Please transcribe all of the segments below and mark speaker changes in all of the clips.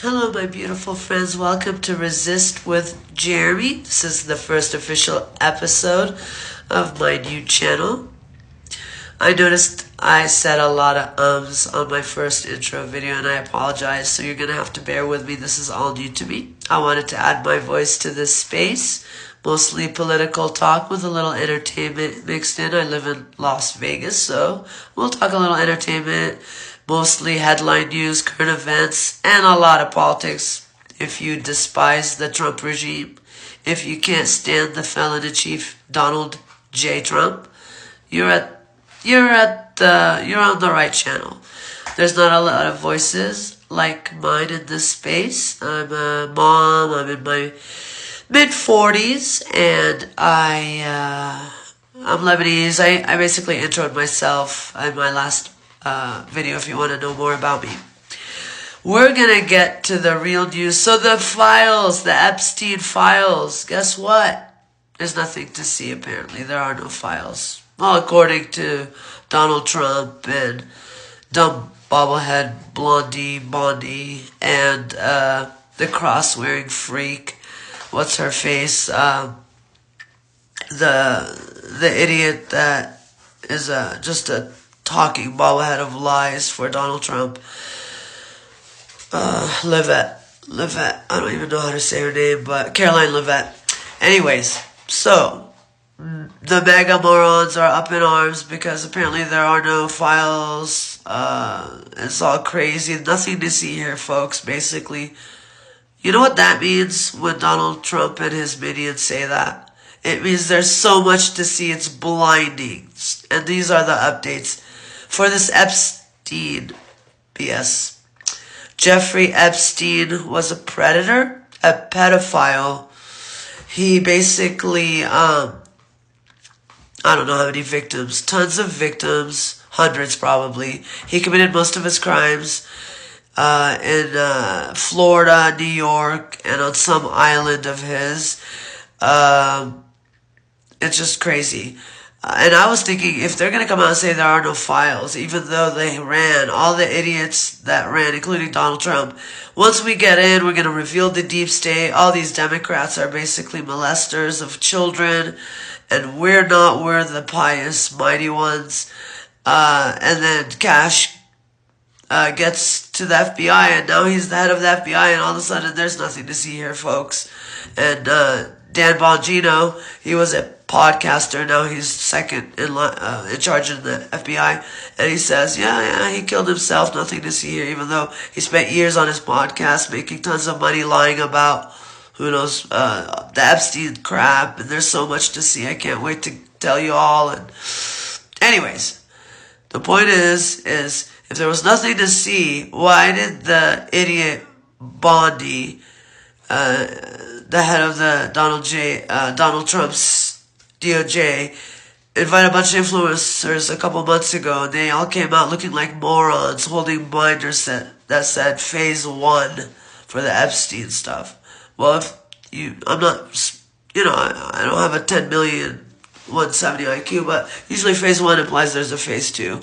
Speaker 1: Hello, my beautiful friends. Welcome to Resist with Jeremy. This is the first official episode of my new channel. I noticed I said a lot of ums on my first intro video, and I apologize, so you're going to have to bear with me. This is all new to me. I wanted to add my voice to this space, mostly political talk with a little entertainment mixed in. I live in Las Vegas, so we'll talk a little entertainment, mostly headline news, current events, and a lot of politics. If you despise the Trump regime, if you can't stand the felon in chief Donald J. Trump, you're on the right channel. There's not a lot of voices like mine in this space. I'm a mom. I'm in my mid-40s, and I'm Lebanese. I basically introed myself in my last video if you want to know more about me. We're going to get to the real news. So the files, the Epstein files, guess what? There's nothing to see apparently. There are no files. Well, according to Donald Trump and dumb bobblehead Bondi, and the cross-wearing freak, what's her face, the idiot that is just a talking bobblehead of lies for Donald Trump. Livette, I don't even know how to say her name, but Caroline Livette. Anyways, so the mega morons are up in arms because apparently there are no files. It's all crazy. Nothing to see here, folks, basically. You know what that means when Donald Trump and his minions say that? It means there's so much to see, it's blinding. And these are the updates for this Epstein BS. Jeffrey Epstein was a predator, a pedophile. He basically, I don't know how many victims, tons of victims, hundreds probably. He committed most of his crimes in Florida, New York, and on some island of his. It's just crazy. And I was thinking, if they're going to come out and say there are no files, even though they ran, all the idiots that ran, including Donald Trump, once we get in, we're going to reveal the deep state. All these Democrats are basically molesters of children, and we're not. We're the pious, mighty ones. And then Cash gets to the FBI, and now he's the head of the FBI, and all of a sudden there's nothing to see here, folks. And Dan Bongino, he was a podcaster, now he's second in charge of the FBI, and he says, yeah, he killed himself, nothing to see here, even though he spent years on his podcast making tons of money lying about, who knows, the Epstein crap, and there's so much to see, I can't wait to tell you all. And anyways, the point is if there was nothing to see, why did the idiot Bondi, the head of the Donald Trump's DOJ, invite a bunch of influencers a couple months ago, and they all came out looking like morons, holding binders that said Phase 1 for the Epstein stuff. Well, I don't have a 10 million 170 IQ, but usually Phase 1 implies there's a Phase 2.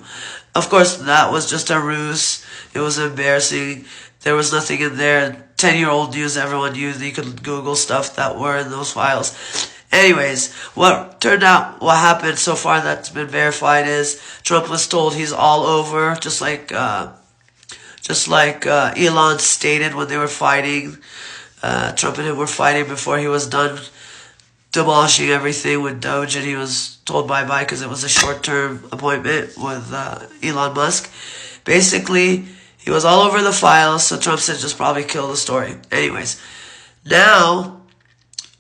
Speaker 1: Of course, that was just a ruse. It was embarrassing. There was nothing in there. 10-year-old news everyone knew. You could Google stuff that were in those files. Anyways, what happened so far that's been verified is Trump was told he's all over, just like Elon stated when they were fighting. Trump and him were fighting before he was done demolishing everything with Doge, and he was told bye-bye because it was a short-term appointment with Elon Musk. Basically, he was all over the files, so Trump said just probably kill the story. Anyways, now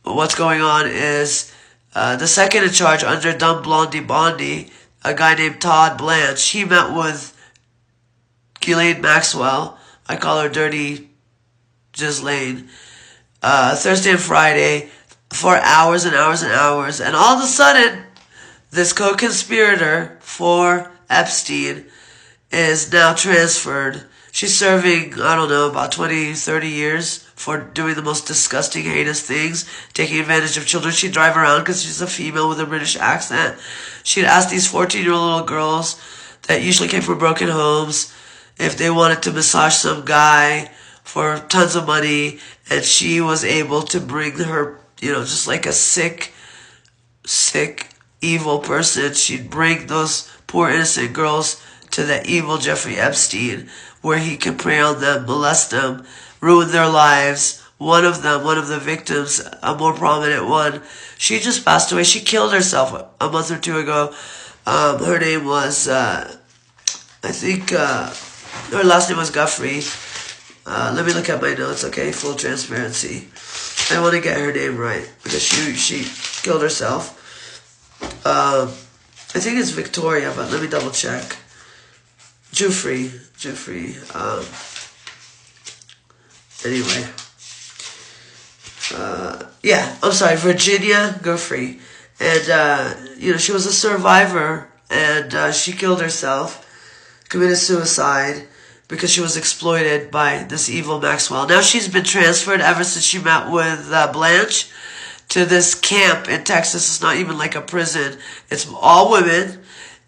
Speaker 1: what's going on is the second in charge under dumb Bondi, a guy named Todd Blanche, he met with GHISLAINE Maxwell. I call her Dirty GHISLAINE. Thursday and Friday for hours and hours and hours. And all of a sudden, this co-conspirator for Epstein is now transferred. She's serving, I don't know, about 20, 30 years for doing the most disgusting, heinous things, taking advantage of children. She'd drive around because she's a female with a British accent. She'd ask these 14-year-old little girls that usually came from broken homes if they wanted to massage some guy for tons of money, and she was able to bring her, just like a sick, evil person, she'd bring those poor innocent girls to the evil Jeffrey Epstein, where he can prey on them, molest them, ruin their lives. One of the victims, a more prominent one, she just passed away. She killed herself a month or two ago. Her name was, I think, her last name was Guffrey. Let me look at my notes, okay? Full transparency. I want to get her name right, because she killed herself. I think it's Victoria, but let me double check. Jeffrey. Anyway. Yeah, I'm sorry, Virginia Guffrey. And, she was a survivor, and she killed herself, committed suicide, because she was exploited by this evil Maxwell. Now she's been transferred ever since she met with Blanche to this camp in Texas. It's not even like a prison. It's all women.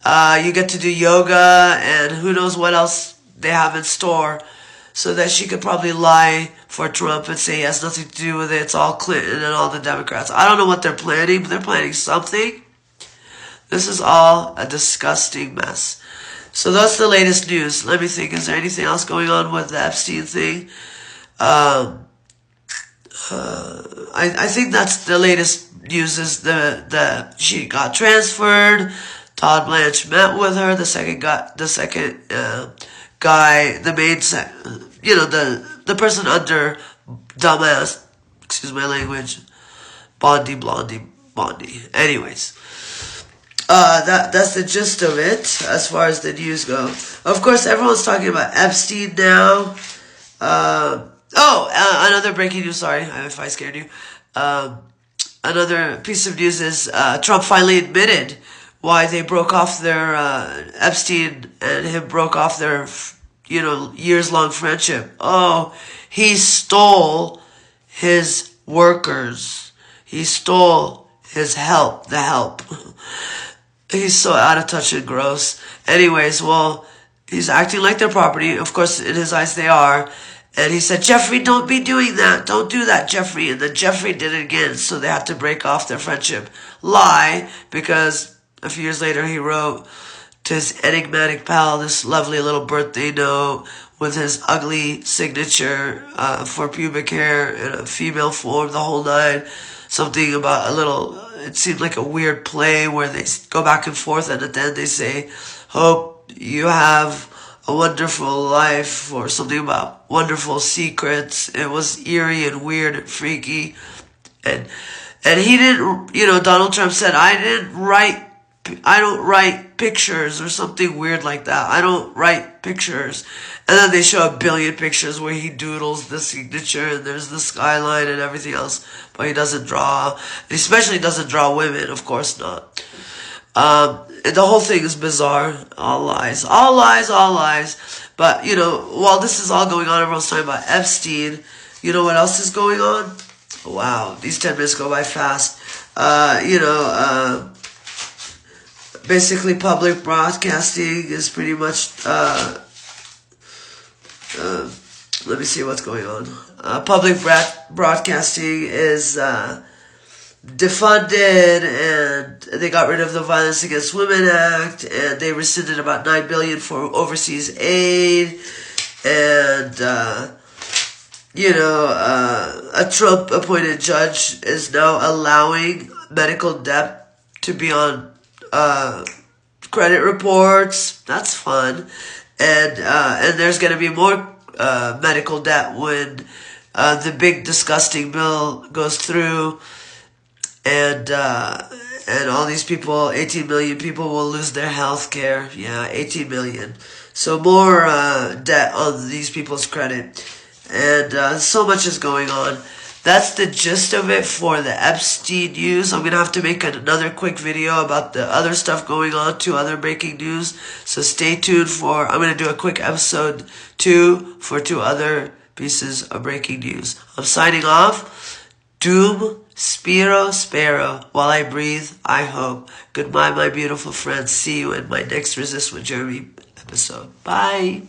Speaker 1: You get to do yoga and who knows what else they have in store, so that she could probably lie for Trump and say he has nothing to do with it. It's all Clinton and all the Democrats. I don't know what they're planning, but they're planning something. This is all a disgusting mess. So that's the latest news. Let me think. Is there anything else going on with the Epstein thing? I think that's the latest news. Is the she got transferred. Todd Blanche met with her. The second guy, the main, the person under dumbass. Excuse my language. Bondi. Anyways. That's the gist of it as far as the news go. Of course, everyone's talking about Epstein now. Another breaking news. Sorry if I scared you. Another piece of news is Trump finally admitted why they broke off their Epstein and him broke off their years-long friendship. Oh, he stole his workers. He stole his help. The help. He's so out of touch and gross. Anyways, well, he's acting like their property. Of course, in his eyes, they are. And he said, Jeffrey, don't be doing that. Don't do that, Jeffrey. And then Jeffrey did it again, so they had to break off their friendship. Lie, because a few years later, he wrote to his enigmatic pal this lovely little birthday note with his ugly signature for pubic hair in a female form, the whole nine. Something about it seemed like a weird play where they go back and forth, and at the end they say, hope you have a wonderful life, or something about wonderful secrets. It was eerie and weird and freaky. And he didn't, Donald Trump said, I don't write pictures, or something weird like that. I don't write pictures. And then they show a billion pictures where he doodles the signature and there's the skyline and everything else. But he doesn't draw. He especially doesn't draw women, of course not. And the whole thing is bizarre. All lies. But, while this is all going on, everyone's talking about Epstein. You know what else is going on? Wow, these 10 minutes go by fast. Basically public broadcasting is pretty much, let me see what's going on. Public broadcasting is defunded, and they got rid of the Violence Against Women Act, and they rescinded about $9 billion for overseas aid, and a Trump-appointed judge is now allowing medical debt to be on credit reports. That's fun. And there's going to be more medical debt when the big disgusting bill goes through, and all these people, 18 million people, will lose their health care. Yeah, 18 million. So more debt on these people's credit, and so much is going on. That's the gist of it for the Epstein news. I'm going to have to make another quick video about the other stuff going on, 2 other breaking news. So stay tuned I'm going to do a quick episode 2 for 2 other pieces of breaking news. I'm signing off. Doom, Spiro, while I breathe, I hope. Goodbye, my beautiful friends. See you in my next Resist with Jeremy episode. Bye.